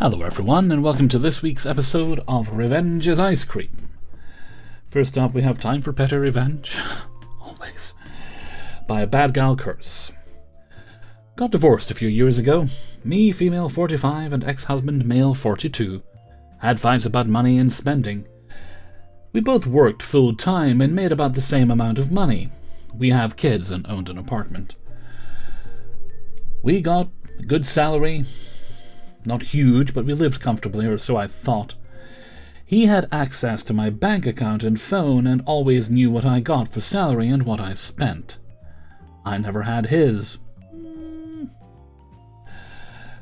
Hello everyone, and welcome to this week's episode of Revenge is Ice Cream. First up, we have time for petty revenge. Always. By a bad gal curse. Got divorced a few years ago. Me, female 45, and ex-husband, male 42. Had fights about money and spending. We both worked full-time and made about the same amount of money. We have kids and owned an apartment. We got a good salary. Not huge, but we lived comfortably, or so I thought. He had access to my bank account and phone and always knew what I got for salary and what I spent. I never had his.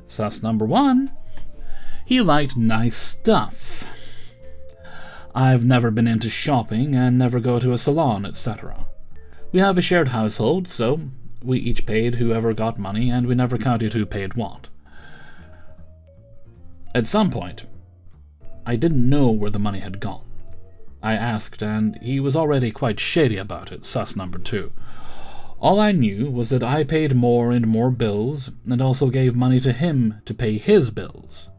Sus number one. He liked nice stuff. I've never been into shopping and never go to a salon, etc. We have a shared household, so we each paid whoever got money and we never counted who paid what. At some point, I didn't know where the money had gone. I asked, and he was already quite shady about it, sus number two. All I knew was that I paid more and more bills, and also gave money to him to pay his bills.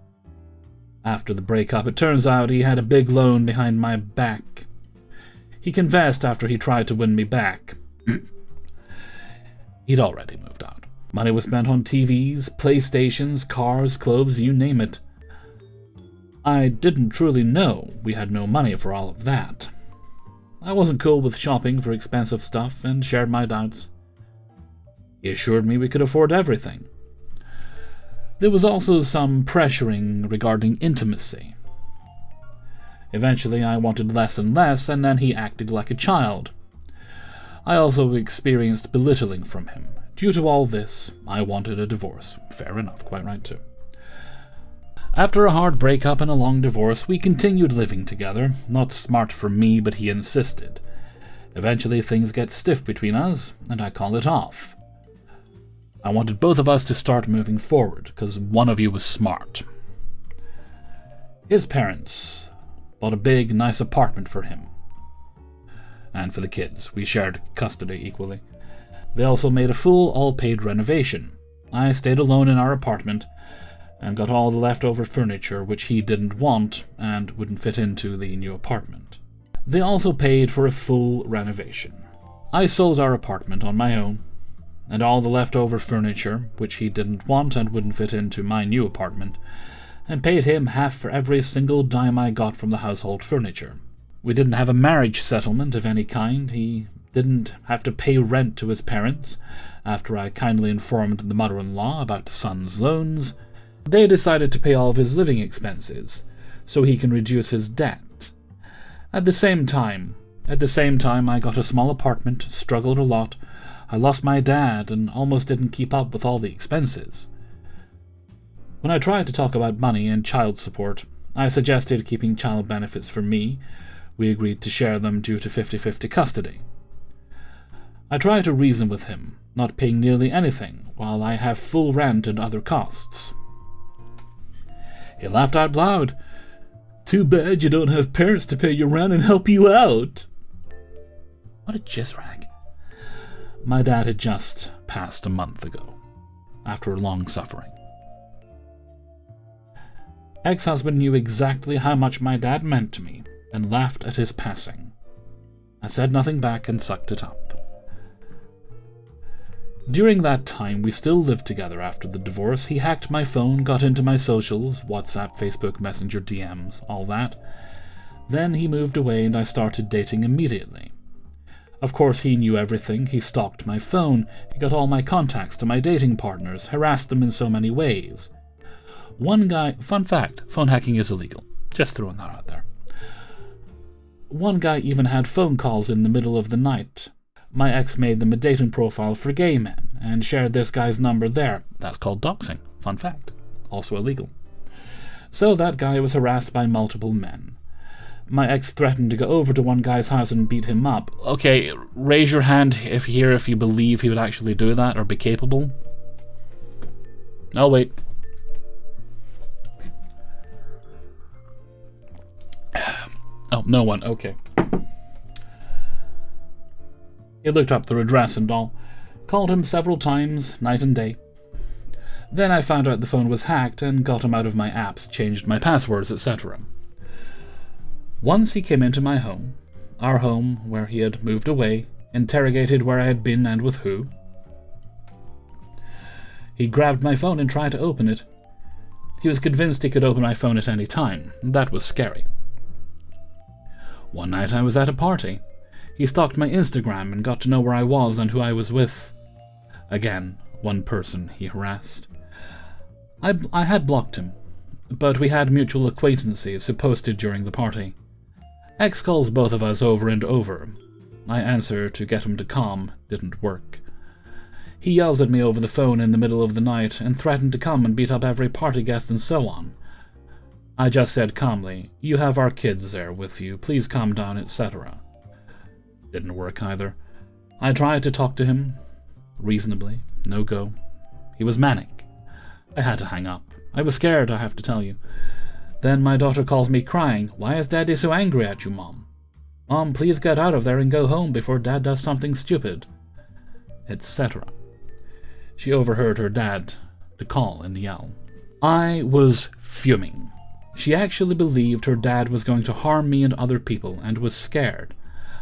After the breakup, it turns out he had a big loan behind my back. He confessed after he tried to win me back. He'd already moved out. Money was spent on TVs, PlayStations, cars, clothes, you name it. I didn't truly know we had no money for all of that. I wasn't cool with shopping for expensive stuff and shared my doubts. He assured me we could afford everything. There was also some pressuring regarding intimacy. Eventually I wanted less and less, and then he acted like a child. I also experienced belittling from him. Due to all this, I wanted a divorce. Fair enough, quite right too. After a hard breakup and a long divorce, we continued living together. Not smart for me, but he insisted. Eventually things get stiff between us, and I call it off. I wanted both of us to start moving forward, because one of you was smart. His parents bought a big, nice apartment for him. And for the kids. We shared custody equally. They also made a full, all-paid renovation. I stayed alone in our apartment, and got all the leftover furniture which he didn't want and wouldn't fit into the new apartment. They also paid for a full renovation. I sold our apartment on my own, and all the leftover furniture which he didn't want and wouldn't fit into my new apartment, and paid him half for every single dime I got from the household furniture. We didn't have a marriage settlement of any kind. He didn't have to pay rent to his parents after I kindly informed the mother-in-law about the son's loans. They decided to pay all of his living expenses, so he can reduce his debt. At the same time, I got a small apartment, struggled a lot. I lost my dad and almost didn't keep up with all the expenses. When I tried to talk about money and child support, I suggested keeping child benefits for me. We agreed to share them due to 50-50 custody. I tried to reason with him, not paying nearly anything, while I have full rent and other costs. He laughed out loud. "Too bad you don't have parents to pay your rent and help you out." What a jizzrag. My dad had just passed a month ago, after long suffering. Ex-husband knew exactly how much my dad meant to me, and laughed at his passing. I said nothing back and sucked it up. During that time, we still lived together after the divorce. He hacked my phone, got into my socials, WhatsApp, Facebook, Messenger, DMs, all that. Then he moved away and I started dating immediately. Of course, he knew everything. He stalked my phone. He got all my contacts to my dating partners, harassed them in so many ways. One guy... Fun fact, phone hacking is illegal. Just throwing that out there. One guy even had phone calls in the middle of the night. My ex made them a dating profile for gay men and shared this guy's number there. That's called doxing. Fun fact. Also illegal. So that guy was harassed by multiple men. My ex threatened to go over to one guy's house and beat him up. Okay, raise your hand if you believe he would actually do that or be capable. Oh, wait. Oh, no one. Okay. He looked up their address and all. Called him several times, night and day. Then I found out the phone was hacked and got him out of my apps, changed my passwords, etc. Once he came into my home, our home where he had moved away, interrogated where I had been and with who. He grabbed my phone and tried to open it. He was convinced he could open my phone at any time. That was scary. One night I was at a party. He stalked my Instagram and got to know where I was and who I was with. Again, one person he harassed. I had blocked him, but we had mutual acquaintances who posted during the party. X calls both of us over and over. I answer to get him to calm, didn't work. He yells at me over the phone in the middle of the night and threatened to come and beat up every party guest and so on. I just said calmly, "You have our kids there with you, please calm down, etc." Didn't work either. I tried to talk to him, reasonably, no go. He was manic. I had to hang up. I was scared, I have to tell you. Then my daughter calls me crying, "Why is Daddy so angry at you, Mom? Mom, please get out of there and go home before Dad does something stupid," etc. She overheard her dad to call and yell. I was fuming. She actually believed her dad was going to harm me and other people and was scared.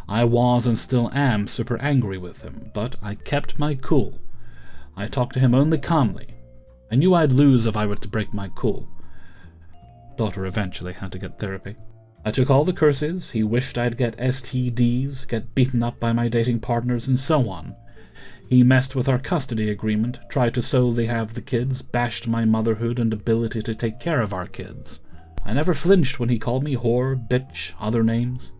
I was and still am super angry with him, but I kept my cool. I talked to him only calmly. I knew I'd lose if I were to break my cool. Daughter eventually had to get therapy. I took all the curses. He wished I'd get STDs, get beaten up by my dating partners, and so on. He messed with our custody agreement, tried to solely have the kids, bashed my motherhood and ability to take care of our kids. I never flinched when he called me whore, bitch, other names.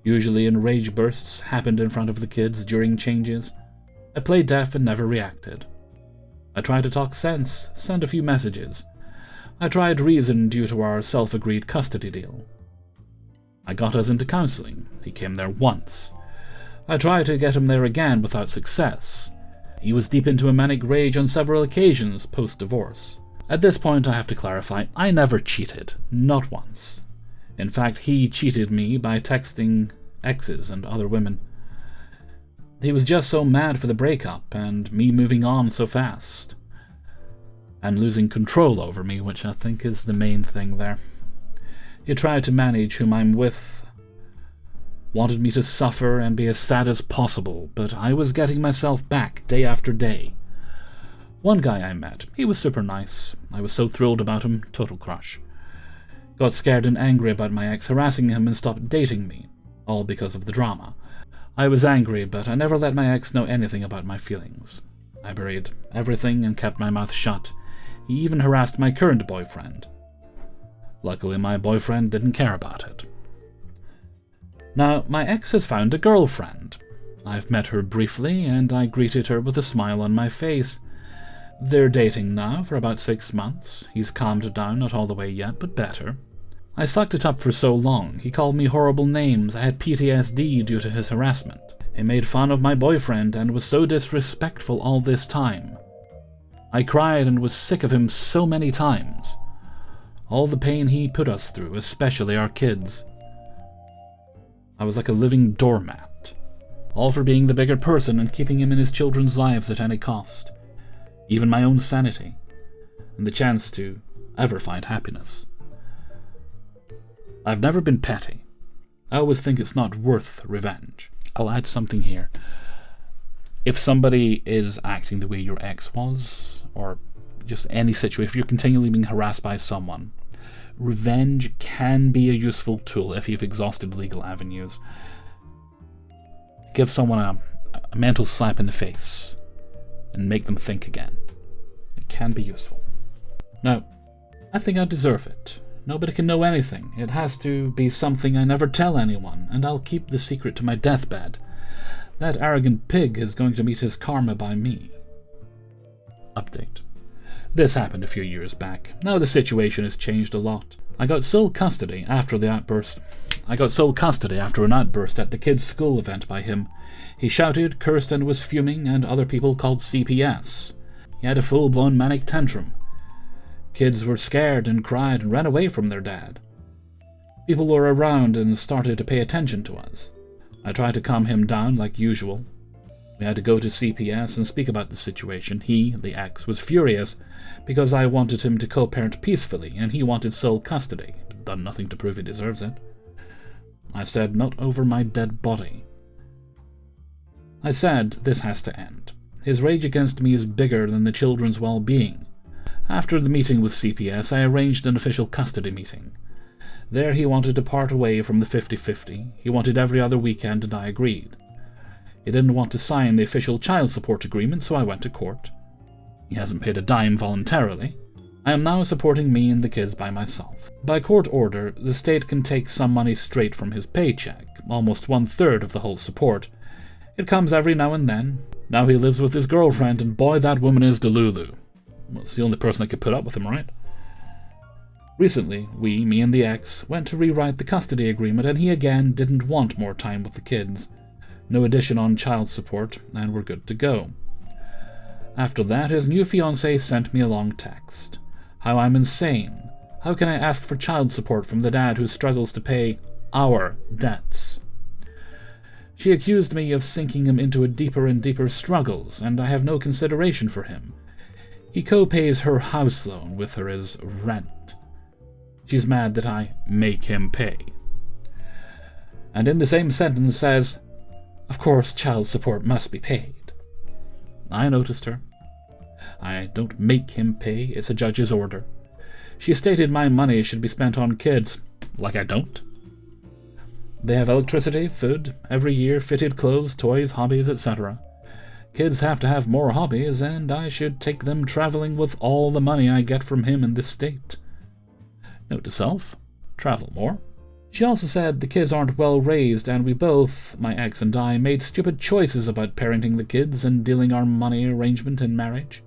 Usually in rage bursts, happened in front of the kids during changes. I played deaf and never reacted. I tried to talk sense, send a few messages. I tried reason due to our self-agreed custody deal. I got us into counseling. He came there once. I tried to get him there again without success. He was deep into a manic rage on several occasions post-divorce. At this point I have to clarify, I never cheated, not once. In fact, he cheated me by texting exes and other women. He was just so mad for the breakup and me moving on so fast. And losing control over me, which I think is the main thing there. He tried to manage whom I'm with, wanted me to suffer and be as sad as possible, but I was getting myself back day after day. One guy I met, he was super nice. I was so thrilled about him, total crush. Got scared and angry about my ex harassing him and stopped dating me, all because of the drama. I was angry, but I never let my ex know anything about my feelings. I buried everything and kept my mouth shut. He even harassed my current boyfriend. Luckily, my boyfriend didn't care about it. Now, my ex has found a girlfriend. I've met her briefly, and I greeted her with a smile on my face. They're dating now for about 6 months. He's calmed down, not all the way yet, but better. I sucked it up for so long. He called me horrible names. I had PTSD due to his harassment. He made fun of my boyfriend and was so disrespectful all this time. I cried and was sick of him so many times. All the pain he put us through, especially our kids. I was like a living doormat. All for being the bigger person and keeping him in his children's lives at any cost. Even my own sanity. And the chance to ever find happiness. I've never been petty. I always think it's not worth revenge. I'll add something here. If somebody is acting the way your ex was, or just any situation, if you're continually being harassed by someone, revenge can be a useful tool if you've exhausted legal avenues. Give someone a mental slap in the face and make them think again. It can be useful. Now, I think I deserve it. Nobody can know anything. It has to be something I never tell anyone, and I'll keep the secret to my deathbed. That arrogant pig is going to meet his karma by me. Update. This happened a few years back. Now the situation has changed a lot. I got sole custody after an outburst at the kids' school event by him. He shouted, cursed, and was fuming, and other people called CPS. He had a full-blown manic tantrum. Kids were scared and cried and ran away from their dad. People were around and started to pay attention to us. I tried to calm him down like usual. We had to go to CPS and speak about the situation. He, the ex, was furious because I wanted him to co-parent peacefully, and he wanted sole custody, but done nothing to prove he deserves it. I said, not over my dead body. I said, this has to end. His rage against me is bigger than the children's well-being. After the meeting with CPS, I arranged an official custody meeting. There he wanted to part away from the 50-50. He wanted every other weekend, and I agreed. He didn't want to sign the official child support agreement, so I went to court. He hasn't paid a dime voluntarily. I am now supporting me and the kids by myself. By court order, the state can take some money straight from his paycheck, almost 1/3 of the whole support. It comes every now and then. Now he lives with his girlfriend, and boy, that woman is delulu. Well, it's the only person that could put up with him, right? Recently, me and the ex, went to rewrite the custody agreement, and he again didn't want more time with the kids. No addition on child support, and we're good to go. After that, his new fiancée sent me a long text. How I'm insane. How can I ask for child support from the dad who struggles to pay our debts? She accused me of sinking him into a deeper and deeper struggles, and I have no consideration for him. He co-pays her house loan with her as rent. She's mad that I make him pay. And in the same sentence says, of course child support must be paid. I noticed her. I don't make him pay, it's a judge's order. She stated my money should be spent on kids, like I don't. They have electricity, food, every year, fitted clothes, toys, hobbies, etc. Kids have to have more hobbies, and I should take them traveling with all the money I get from him in this state. Note to self, travel more. She also said the kids aren't well raised, and we both, my ex and I, made stupid choices about parenting the kids and dealing our money arrangement in marriage.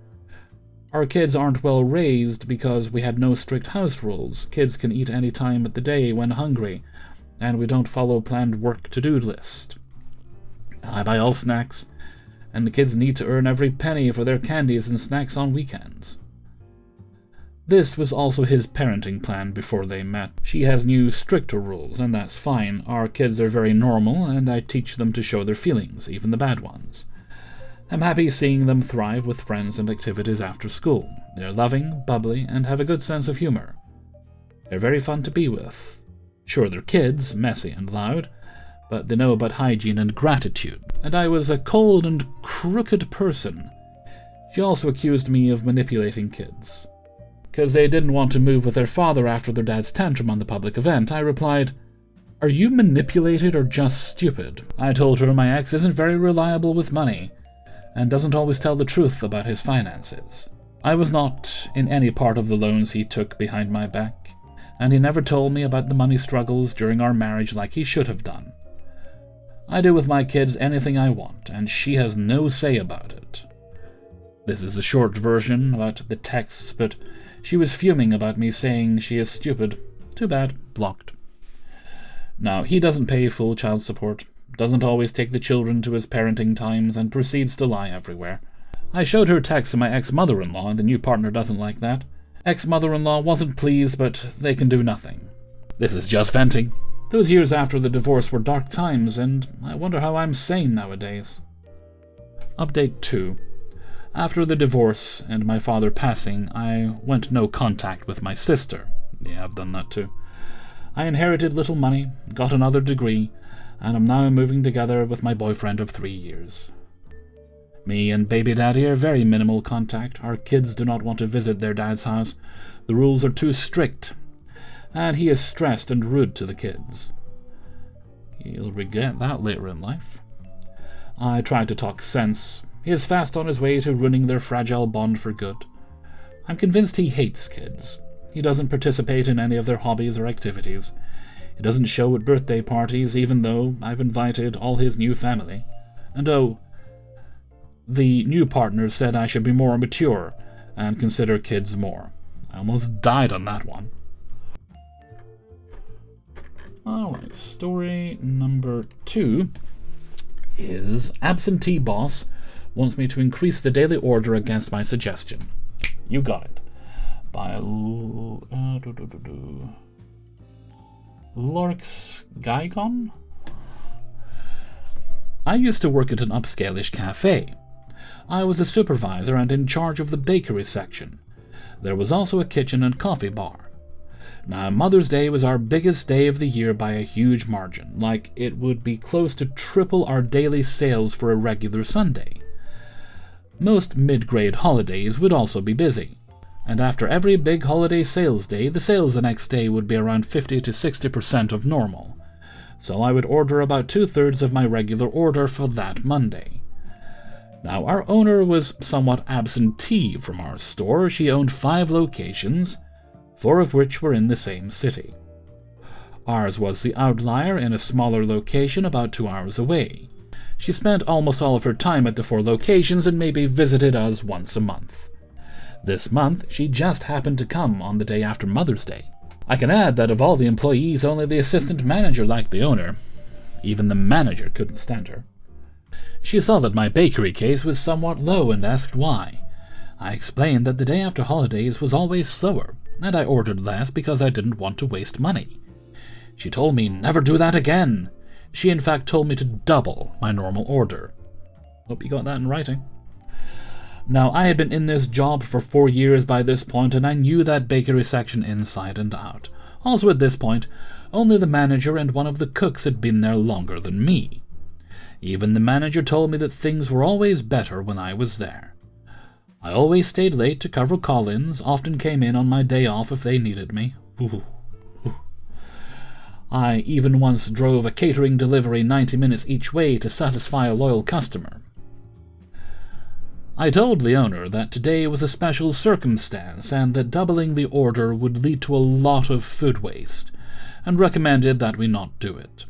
Our kids aren't well raised because we had no strict house rules. Kids can eat any time of the day when hungry, and we don't follow a planned work-to-do list. I buy all snacks, and the kids need to earn every penny for their candies and snacks on weekends. This was also his parenting plan before they met. She has new, stricter rules, and that's fine. Our kids are very normal, and I teach them to show their feelings, even the bad ones. I'm happy seeing them thrive with friends and activities after school. They're loving, bubbly, and have a good sense of humor. They're very fun to be with. Sure, they're kids, messy and loud, but they know about hygiene and gratitude, and I was a cold and crooked person. She also accused me of manipulating kids. Because they didn't want to move with their father after their dad's tantrum on the public event, I replied, "Are you manipulated or just stupid?" I told her my ex isn't very reliable with money, and doesn't always tell the truth about his finances. I was not in any part of the loans he took behind my back, and he never told me about the money struggles during our marriage like he should have done. I do with my kids anything I want, and she has no say about it. This is a short version about the texts, but she was fuming about me saying she is stupid. Too bad. Blocked. Now, he doesn't pay full child support, doesn't always take the children to his parenting times, and proceeds to lie everywhere. I showed her texts to my ex-mother-in-law, and the new partner doesn't like that. Ex-mother-in-law wasn't pleased, but they can do nothing. This is just venting. Those years after the divorce were dark times, and I wonder how I'm sane nowadays. Update 2. After the divorce and my father passing, I went no contact with my sister. Yeah, I've done that too. I inherited little money, got another degree, and am now moving together with my boyfriend of 3 years. Me and baby daddy are very minimal contact. Our kids do not want to visit their dad's house. The rules are too strict, and he is stressed and rude to the kids. He'll regret that later in life. I tried to talk sense. He is fast on his way to ruining their fragile bond for good. I'm convinced he hates kids. He doesn't participate in any of their hobbies or activities. He doesn't show at birthday parties, even though I've invited all his new family. And oh, the new partner said I should be more mature and consider kids more. I almost died on that one. Alright, story number 2 is Absentee Boss wants me to increase the daily order against my suggestion. You got it. By Lorx Gaigon? I used to work at an upscale-ish cafe. I was a supervisor and in charge of the bakery section. There was also a kitchen and coffee bar. Now, Mother's Day was our biggest day of the year by a huge margin, like it would be close to triple our daily sales for a regular Sunday. Most mid-grade holidays would also be busy, and after every big holiday sales day, the sales the next day would be around 50 to 60% of normal. So I would order about 2/3 of my regular order for that Monday. Now, our owner was somewhat absentee from our store. She owned 5 locations, 4 of which were in the same city. Ours was the outlier in a smaller location about 2 hours away. She spent almost all of her time at the 4 locations and maybe visited us once a month. This month, she just happened to come on the day after Mother's Day. I can add that of all the employees, only the assistant manager liked the owner. Even the manager couldn't stand her. She saw that my bakery case was somewhat low and asked why. I explained that the day after holidays was always slower, and I ordered less because I didn't want to waste money. She told me never do that again. She in fact told me to double my normal order. Hope you got that in writing. Now, I had been in this job for 4 years by this point, and I knew that bakery section inside and out. Also at this point, only the manager and one of the cooks had been there longer than me. Even the manager told me that things were always better when I was there. I always stayed late to cover call-ins, often came in on my day off if they needed me. I even once drove a catering delivery 90 minutes each way to satisfy a loyal customer. I told the owner that today was a special circumstance and that doubling the order would lead to a lot of food waste, and recommended that we not do it.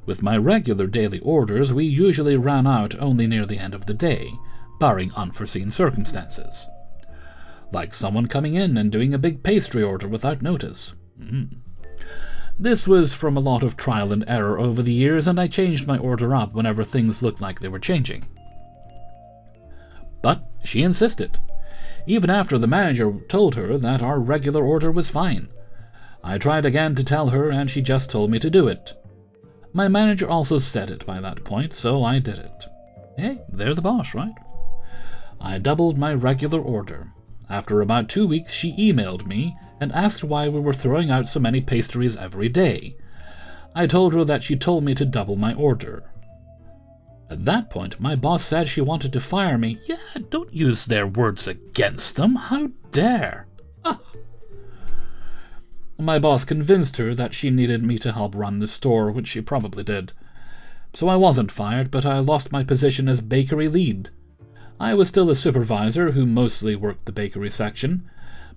With my regular daily orders, we usually ran out only near the end of the day, barring unforeseen circumstances. Like someone coming in and doing a big pastry order without notice. This was from a lot of trial and error over the years, and I changed my order up whenever things looked like they were changing. But she insisted, even after the manager told her that our regular order was fine. I tried again to tell her, and she just told me to do it. My manager also said it by that point, so I did it. Hey, they're the boss, right? I doubled my regular order. After about 2 weeks, she emailed me and asked why we were throwing out so many pastries every day. I told her that she told me to double my order. At that point, my boss said she wanted to fire me. Yeah, don't use their words against them. How dare? My boss convinced her that she needed me to help run the store, which she probably did. So I wasn't fired, but I lost my position as bakery lead. I was still a supervisor who mostly worked the bakery section,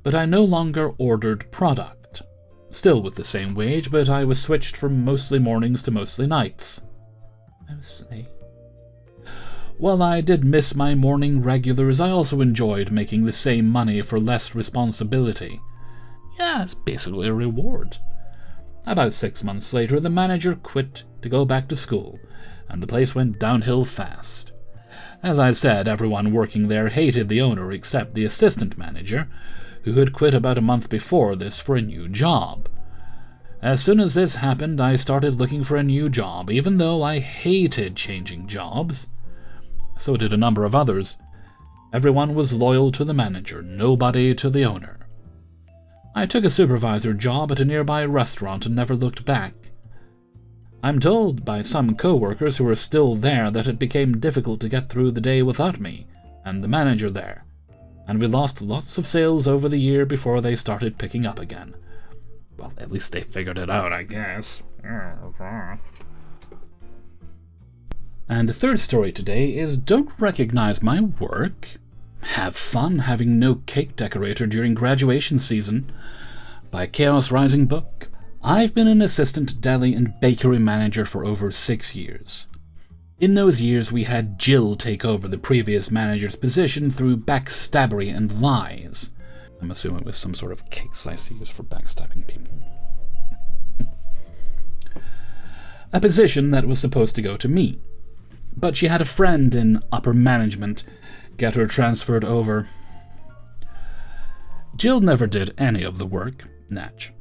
but I no longer ordered product. Still with the same wage, but I was switched from mostly mornings to mostly nights. Mostly. While I did miss my morning regulars, I also enjoyed making the same money for less responsibility. Yeah, it's basically a reward. About 6 months later, the manager quit to go back to school, and the place went downhill fast. As I said, everyone working there hated the owner except the assistant manager, who had quit about a month before this for a new job. As soon as this happened, I started looking for a new job, even though I hated changing jobs. So did a number of others. Everyone was loyal to the manager, nobody to the owner. I took a supervisor job at a nearby restaurant and never looked back. I'm told by some co-workers who are still there that it became difficult to get through the day without me and the manager there, and we lost lots of sales over the year before they started picking up again. Well, at least they figured it out, I guess. And the third story today is Don't Recognize My Work? Have Fun Having No Cake Decorator During Graduation Season by Chaos Rising Book. I've been an assistant deli and bakery manager for over 6 years. In those years, we had Jill take over the previous manager's position through backstabbery and lies. I'm assuming it was some sort of cake slice used for backstabbing people. A position that was supposed to go to me. But she had a friend in upper management get her transferred over. Jill never did any of the work, Natch.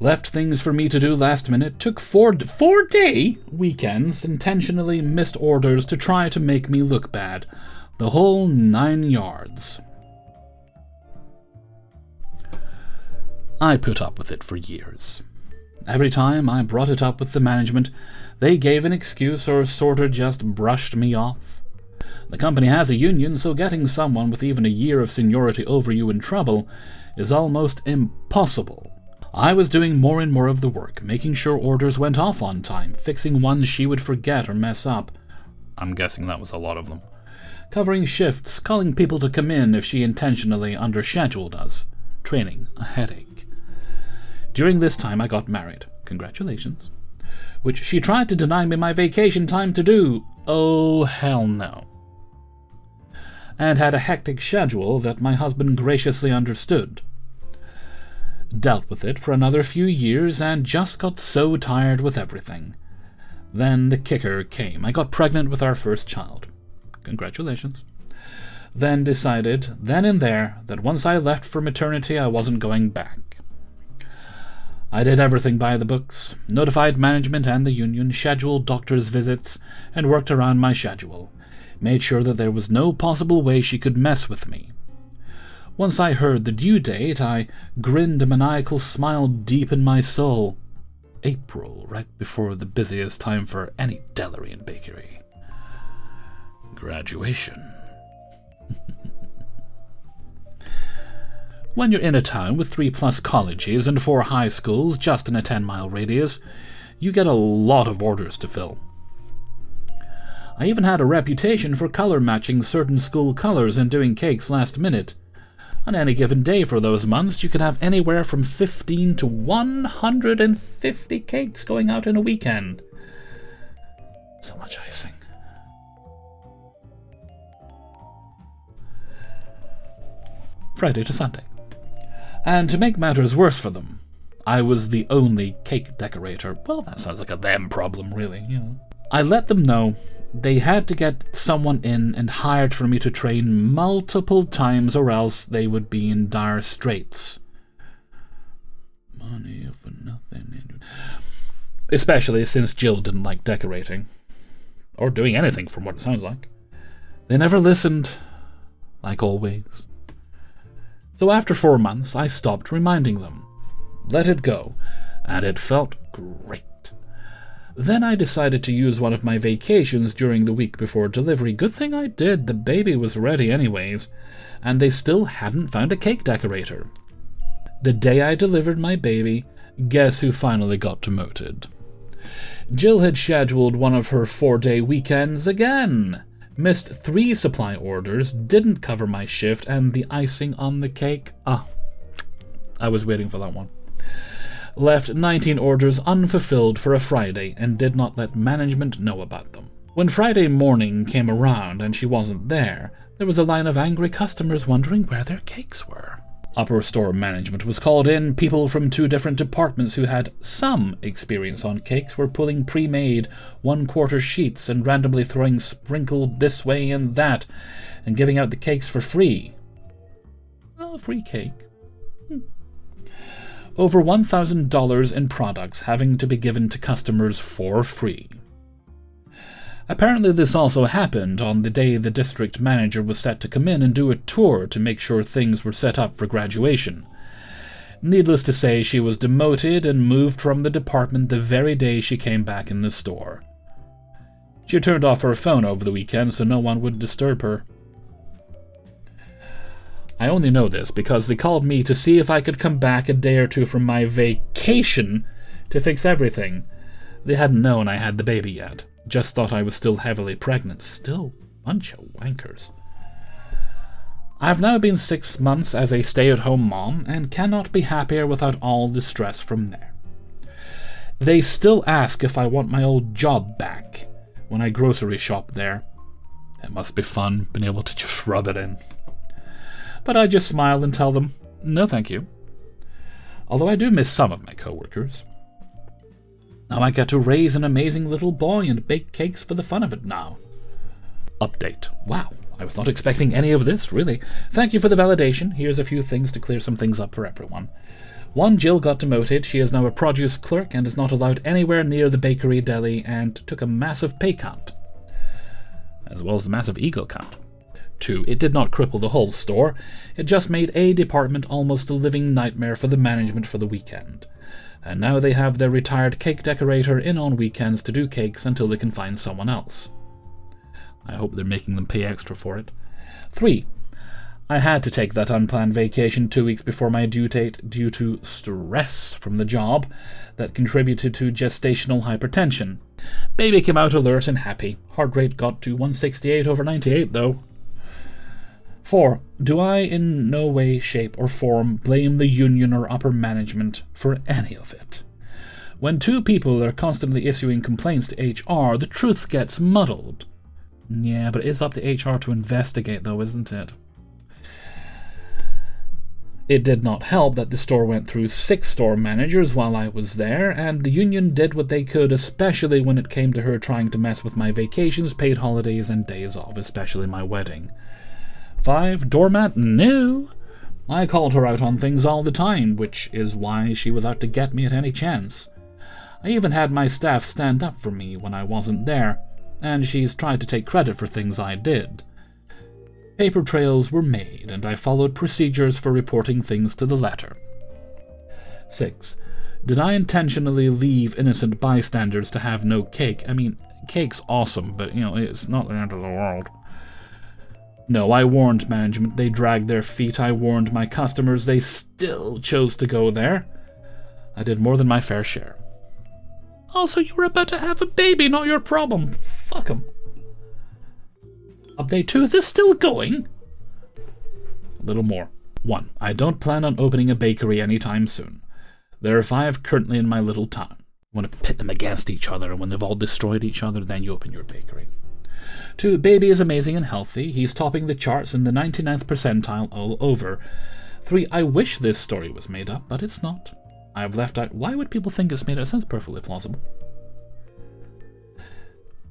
Left things for me to do last minute, took four-day weekends, intentionally missed orders to try to make me look bad. The whole 9 yards. I put up with it for years. Every time I brought it up with the management, they gave an excuse or sorta just brushed me off. The company has a union, so getting someone with even a year of seniority over you in trouble is almost impossible. I was doing more and more of the work, making sure orders went off on time, fixing ones she would forget or mess up. I'm guessing that was a lot of them. Covering shifts, calling people to come in if she intentionally underscheduled us. Training, a headache. During this time I got married. Congratulations. Which she tried to deny me my vacation time to do. Oh, hell no. And had a hectic schedule that my husband graciously understood. Dealt with it for another few years and just got so tired with everything. Then the kicker came. I got pregnant with our first child. Congratulations. Then decided, then and there, that once I left for maternity I wasn't going back. I did everything by the books, notified management and the union, scheduled doctor's visits, and worked around my schedule. Made sure that there was no possible way she could mess with me. Once I heard the due date, I grinned a maniacal smile deep in my soul. April, right before the busiest time for any dairy and bakery. Graduation. When you're in a town with 3+ colleges and 4 high schools just in a 10-mile radius, you get a lot of orders to fill. I even had a reputation for color matching certain school colors and doing cakes last minute. On any given day for those months, you could have anywhere from 15 to 150 cakes going out in a weekend. So much icing. Friday to Sunday. And to make matters worse for them, I was the only cake decorator. Well, that sounds like a them problem, really, you know. I let them know they had to get someone in and hired for me to train multiple times or else they would be in dire straits. Money for nothing. Especially since Jill didn't like decorating. Or doing anything from what it sounds like. They never listened, like always. So after 4 months, I stopped reminding them. Let it go, and it felt great. Then I decided to use one of my vacations during the week before delivery. Good thing I did, the baby was ready anyways, and they still hadn't found a cake decorator. The day I delivered my baby, guess who finally got demoted? Jill had scheduled one of her 4-day weekends again. Missed 3 supply orders, didn't cover my shift, and the icing on the cake, I was waiting for that one. Left 19 orders unfulfilled for a Friday and did not let management know about them. When Friday morning came around and she wasn't there was a line of angry customers wondering where their cakes were. Upper store management was called in. People from 2 different departments who had some experience on cakes were pulling pre-made 1/4 sheets and randomly throwing sprinkled this way and that and giving out the cakes for free. Well, a free cake. Over $1,000 in products having to be given to customers for free. Apparently this also happened on the day the district manager was set to come in and do a tour to make sure things were set up for graduation. Needless to say, she was demoted and moved from the department the very day she came back in the store. She turned off her phone over the weekend so no one would disturb her. I only know this because they called me to see if I could come back a day or 2 from my vacation to fix everything. They hadn't known I had the baby yet. Just thought I was still heavily pregnant. Still a bunch of wankers. I've now been 6 months as a stay-at-home mom and cannot be happier without all the stress from there. They still ask if I want my old job back when I grocery shop there. It must be fun being able to just rub it in. But I just smile and tell them, no thank you. Although I do miss some of my coworkers. Now I get to raise an amazing little boy and bake cakes for the fun of it now. Update. Wow, I was not expecting any of this, really. Thank you for the validation. Here's a few things to clear some things up for everyone. One Jill got demoted. She is now a produce clerk and is not allowed anywhere near the bakery deli and took a massive pay cut, as well as a massive ego cut. 2. It did not cripple the whole store. It just made a department almost a living nightmare for the management for the weekend. And now they have their retired cake decorator in on weekends to do cakes until they can find someone else. I hope they're making them pay extra for it. 3. I had to take that unplanned vacation 2 weeks before my due date due to stress from the job that contributed to gestational hypertension. Baby came out alert and happy. Heart rate got to 168/98 though. 4. Do I in no way, shape, or form blame the union or upper management for any of it? When 2 people are constantly issuing complaints to HR, the truth gets muddled. Yeah, but it is up to HR to investigate though, isn't it? It did not help that the store went through 6 store managers while I was there, and the union did what they could, especially when it came to her trying to mess with my vacations, paid holidays, and days off, especially my wedding. 5. Doormat? No. I called her out on things all the time, which is why she was out to get me at any chance. I even had my staff stand up for me when I wasn't there, and she's tried to take credit for things I did. Paper trails were made, and I followed procedures for reporting things to the letter. 6. Did I intentionally leave innocent bystanders to have no cake? I mean, cake's awesome, but, it's not the end of the world. No, I warned management. They dragged their feet. I warned my customers. They still chose to go there. I did more than my fair share. Also, you were about to have a baby, not your problem. Fuck 'em. Update 2, is this still going? A little more. 1. I don't plan on opening a bakery anytime soon. There are 5 currently in my little town. You want to pit them against each other, and when they've all destroyed each other, then you open your bakery. 2. Baby is amazing and healthy. He's topping the charts in the 99th percentile all over. 3. I wish this story was made up, but it's not. I've left out why would people think it's made up. It sounds perfectly plausible.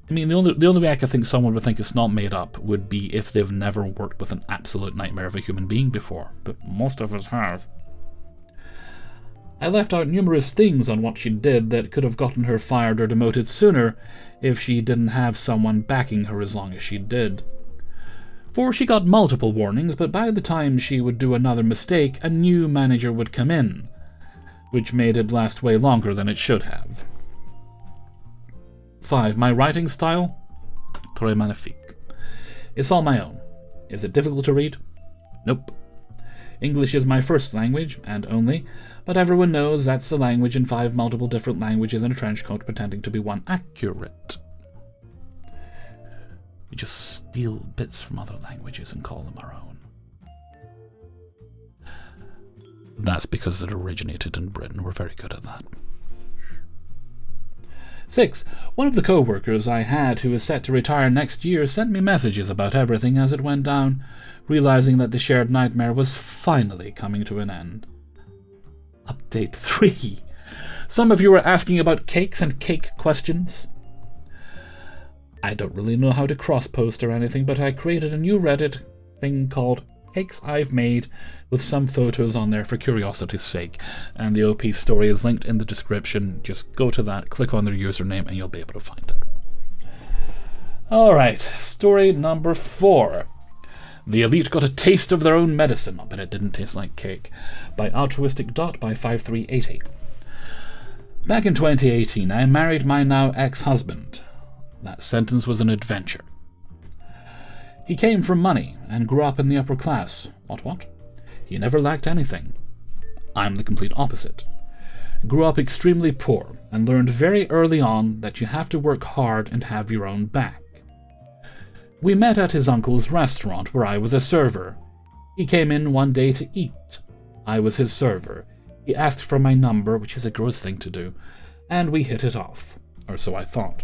I mean, the only way I could think someone would think it's not made up would be if they've never worked with an absolute nightmare of a human being before, but most of us have. I left out numerous things on what she did that could have gotten her fired or demoted sooner if she didn't have someone backing her as long as she did. 4. She got multiple warnings, but by the time she would do another mistake, a new manager would come in, which made it last way longer than it should have. 5. My writing style? Très magnifique. It's all my own. Is it difficult to read? Nope. English is my first language, and only, but everyone knows that's a language in 5 multiple different languages in a trench coat pretending to be one accurate. We just steal bits from other languages and call them our own. That's because it originated in Britain. We're very good at that. 6. One of the co-workers I had who is set to retire next year sent me messages about everything as it went down, realizing that the shared nightmare was finally coming to an end. Update 3. Some of you were asking about cakes and cake questions. I don't really know how to cross-post or anything, but I created a new Reddit thing called Cakes I've Made with some photos on there for curiosity's sake, and the OP story is linked in the description. Just go to that, click on their username, and you'll be able to find it. Alright, story number 4. The Elite Got a Taste of Their Own Medicine, but it didn't taste like cake, by Altruistic Dot by 5380. Back in 2018, I married my now ex-husband. That sentence was an adventure. He came from money and grew up in the upper class. What? He never lacked anything. I'm the complete opposite. Grew up extremely poor and learned very early on that you have to work hard and have your own back. We met at his uncle's restaurant where I was a server. He came in one day to eat. I was his server. He asked for my number, which is a gross thing to do, and we hit it off, or so I thought.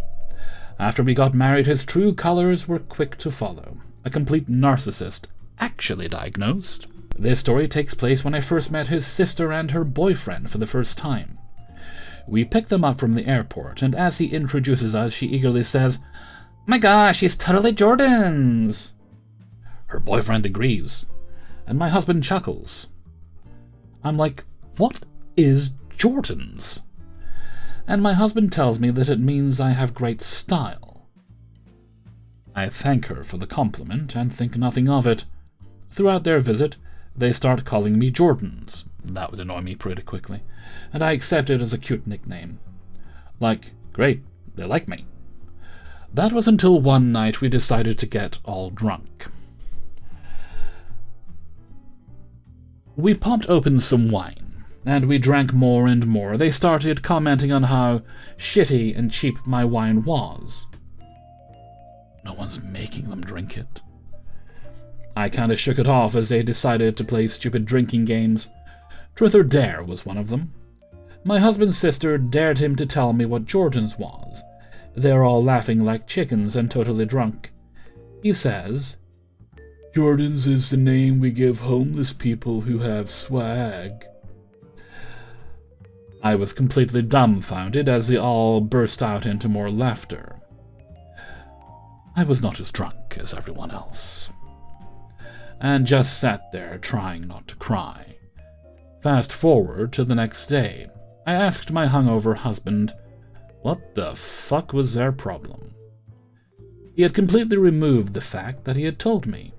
After we got married, his true colors were quick to follow. A complete narcissist, actually diagnosed. This story takes place when I first met his sister and her boyfriend for the first time. We pick them up from the airport, and as he introduces us, she eagerly says, "My gosh, he's totally Jordan's!" Her boyfriend agrees, and my husband chuckles. I'm like, what is Jordan's. And my husband tells me that it means I have great style. I thank her for the compliment and think nothing of it. Throughout their visit, they start calling me Jordan's. That would annoy me pretty quickly, and I accept it as a cute nickname. Like, great, they like me. That was until one night we decided to get all drunk. We popped open some wine, and we drank more and more. They started commenting on how shitty and cheap my wine was. No one's making them drink it. I kinda shook it off as they decided to play stupid drinking games. Truth or Dare was one of them. My husband's sister dared him to tell me what Jordan's was. They're all laughing like chickens and totally drunk. He says, "Jordan's is the name we give homeless people who have swag." I was completely dumbfounded as they all burst out into more laughter. I was not as drunk as everyone else, and just sat there trying not to cry. Fast forward to the next day. I asked my hungover husband, what the fuck was their problem? He had completely removed the fact that he had told me.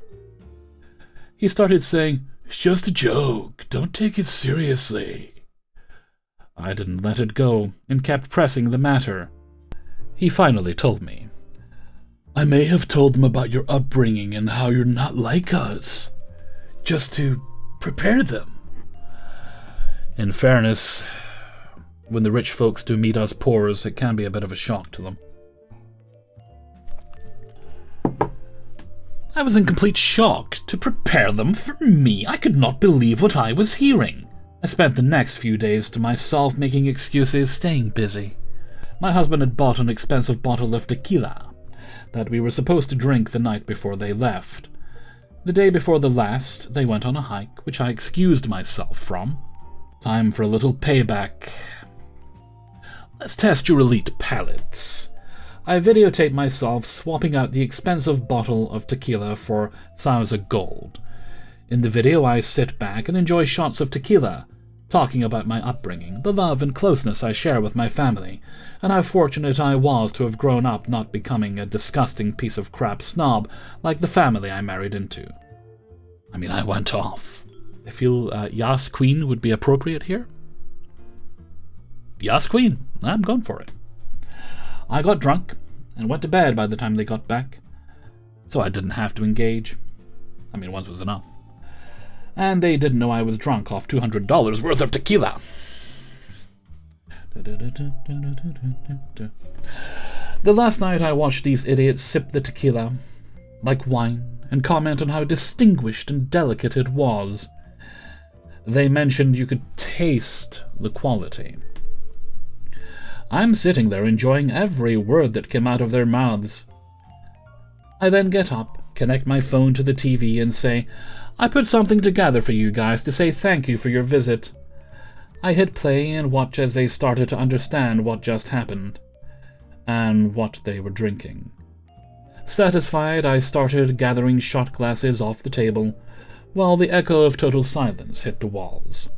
He started saying, "It's just a joke, don't take it seriously." I didn't let it go and kept pressing the matter. He finally told me, "I may have told them about your upbringing and how you're not like us, just to prepare them." In fairness, when the rich folks do meet us poors, it can be a bit of a shock to them. I was in complete shock. To prepare them for me? I could not believe what I was hearing. I spent the next few days to myself making excuses, staying busy. My husband had bought an expensive bottle of tequila that we were supposed to drink the night before they left. The day before the last, they went on a hike, which I excused myself from. Time for a little payback. Let's test your elite palates. I videotaped myself swapping out the expensive bottle of tequila for Sauza Gold. In the video, I sit back and enjoy shots of tequila, talking about my upbringing, the love and closeness I share with my family, and how fortunate I was to have grown up not becoming a disgusting piece of crap snob like the family I married into. I mean, I went off. I feel Yas Queen would be appropriate here. Yas Queen, I'm going for it. I got drunk and went to bed by the time they got back, so I didn't have to engage. I mean, once was enough. And they didn't know I was drunk off $200 worth of tequila. The last night I watched these idiots sip the tequila like wine and comment on how distinguished and delicate it was. They mentioned you could taste the quality. I'm sitting there enjoying every word that came out of their mouths. I then get up, connect my phone to the TV, and say, "I put something together for you guys to say thank you for your visit." I hit play and watch as they started to understand what just happened, and what they were drinking. Satisfied, I started gathering shot glasses off the table, while the echo of total silence hit the walls.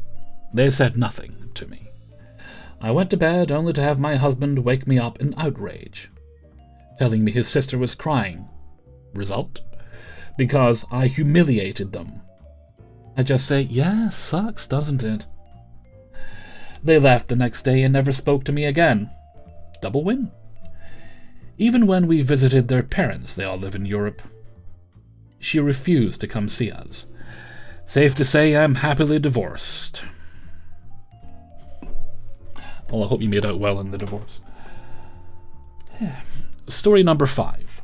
They said nothing to me. I went to bed only to have my husband wake me up in outrage, telling me his sister was crying. Result? Because I humiliated them. I just say, "Yeah, sucks, doesn't it?" They left the next day and never spoke to me again. Double win. Even when we visited their parents, they all live in Europe, she refused to come see us. Safe to say I'm happily divorced. Well, I hope you made out well in the divorce. Story number 5.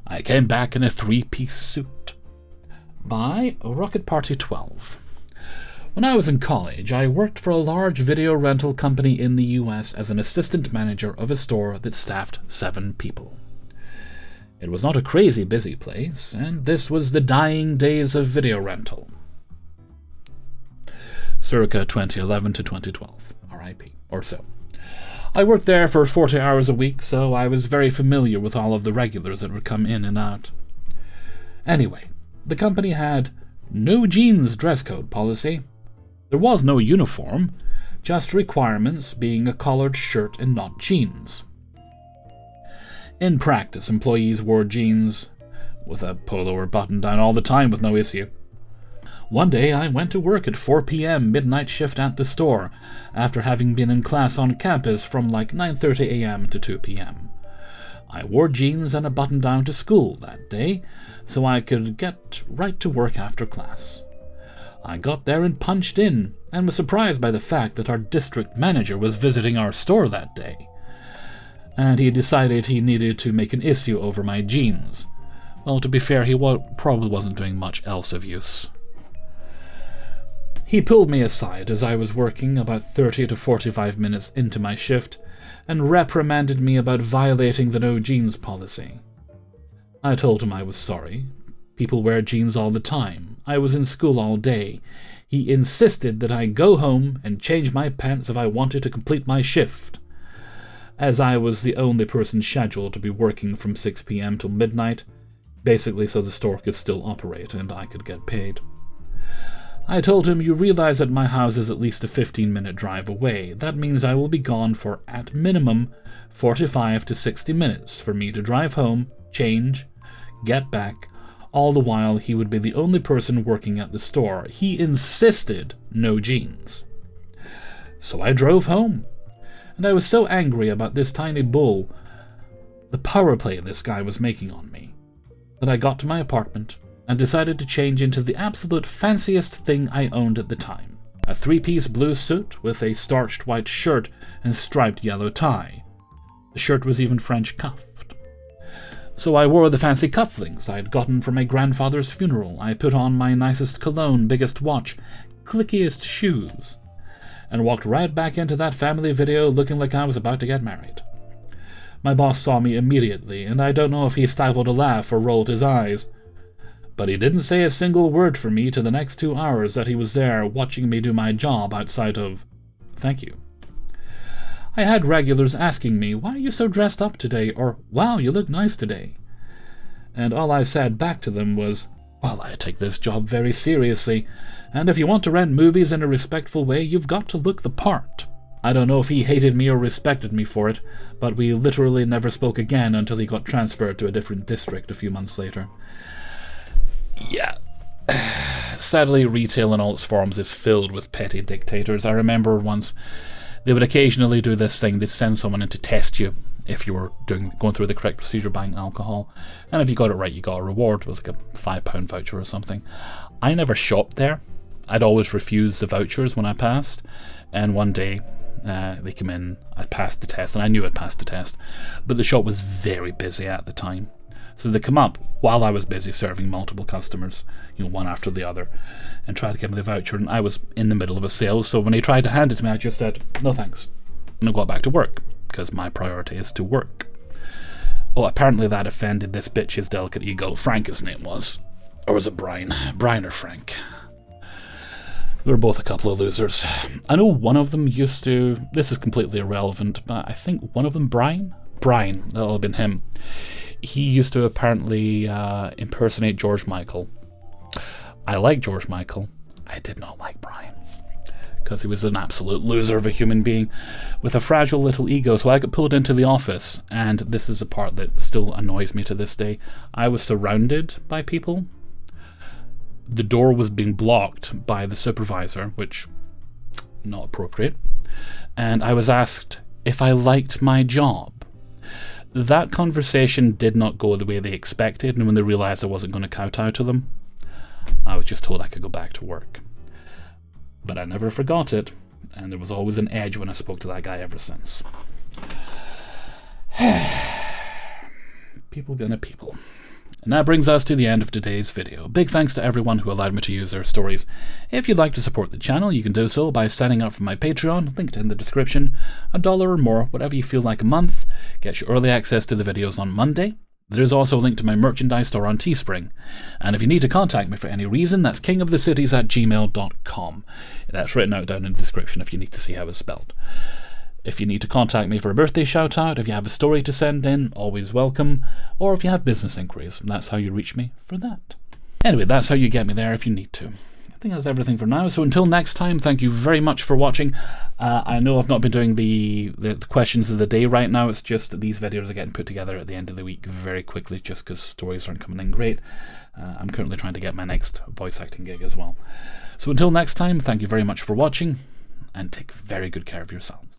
I came back in a 3-piece suit. By Rocket Party 12. When I was in college, I worked for a large video rental company in the US as an assistant manager of a store that staffed 7 people. It was not a crazy busy place, and this was the dying days of video rental. Circa 2011 to 2012, RIP, or so. I worked there for 40 hours a week, so I was very familiar with all of the regulars that would come in and out. Anyway, the company had no jeans dress code policy. There was no uniform, just requirements being a collared shirt and not jeans. In practice, employees wore jeans with a polo or button down all the time with no issue. One day I went to work at 4 p.m. midnight shift at the store, after having been in class on campus from like 9:30 a.m. to 2 p.m. I wore jeans and a button down to school that day, so I could get right to work after class. I got there and punched in, and was surprised by the fact that our district manager was visiting our store that day. And he decided he needed to make an issue over my jeans. Well, to be fair, he probably wasn't doing much else of use. He pulled me aside as I was working about 30 to 45 minutes into my shift and reprimanded me about violating the no jeans policy. I told him I was sorry. People wear jeans all the time. I was in school all day. He insisted that I go home and change my pants if I wanted to complete my shift. As I was the only person scheduled to be working from 6 p.m. till midnight, basically so the store could still operate and I could get paid. I told him, you realize that my house is at least a 15-minute drive away. That means I will be gone for, at minimum, 45 to 60 minutes for me to drive home, change, get back. All the while, he would be the only person working at the store. He insisted no jeans. So I drove home, and I was so angry about this tiny bull, the power play this guy was making on me, that I got to my apartment and decided to change into the absolute fanciest thing I owned at the time. A 3-piece blue suit with a starched white shirt and striped yellow tie. The shirt was even French cuffed. So I wore the fancy cufflinks I'd gotten for my grandfather's funeral. I put on my nicest cologne, biggest watch, clickiest shoes, and walked right back into that family video looking like I was about to get married. My boss saw me immediately, and I don't know if he stifled a laugh or rolled his eyes, but he didn't say a single word for me to the next 2 hours that he was there watching me do my job outside of "thank you." I had regulars asking me, "Why are you so dressed up today?" or "Wow, you look nice today." And all I said back to them was, "Well, I take this job very seriously, and if you want to rent movies in a respectful way, you've got to look the part." I don't know if he hated me or respected me for it, but we literally never spoke again until he got transferred to a different district a few months later. Yeah. Sadly, retail in all its forms is filled with petty dictators. I remember once they would occasionally do this thing. They'd send someone in to test you if you were going through the correct procedure buying alcohol. And if you got it right, you got a reward. It was like a £5 voucher or something. I never shopped there. I'd always refuse the vouchers when I passed. And one day, they came in, I passed the test, and I knew I'd passed the test. But the shop was very busy at the time. So they come up while I was busy serving multiple customers, one after the other, and tried to give me the voucher, and I was in the middle of a sale, so when they tried to hand it to me, I just said, "No thanks," and I got back to work, because my priority is to work. Oh, apparently that offended this bitch's delicate ego. Frank, his name was. Or was it Brian? Brian or Frank? We were both a couple of losers. I know one of them used to, this is completely irrelevant, but I think one of them, Brian, that'll have been him. He used to apparently impersonate George Michael. I like George Michael. I did not like Brian, because he was an absolute loser of a human being with a fragile little ego. So I got pulled into the office, and this is a part that still annoys me to this day. I was surrounded by people. The door was being blocked by the supervisor, which, not appropriate. And I was asked if I liked my job. That conversation did not go the way they expected, and when they realized I wasn't going to kowtow to them, I was just told I could go back to work. But I never forgot it, and there was always an edge when I spoke to that guy ever since. People gonna people. And that brings us to the end of today's video. Big thanks to everyone who allowed me to use their stories. If you'd like to support the channel, you can do so by signing up for my Patreon, linked in the description. $1 or more, whatever you feel like a month, gets you early access to the videos on Monday. There is also a link to my merchandise store on Teespring. And if you need to contact me for any reason, that's kingofthecities@gmail.com. That's written out down in the description if you need to see how it's spelled. If you need to contact me for a birthday shout-out, if you have a story to send in, always welcome. Or if you have business inquiries, that's how you reach me for that. Anyway, that's how you get me there if you need to. think that's everything for now. So until next time, thank you very much for watching. I know I've not been doing the questions of the day right now. It's just these videos are getting put together at the end of the week very quickly, just because stories aren't coming in great. I'm currently trying to get my next voice acting gig as well. So until next time, thank you very much for watching, and take very good care of yourselves.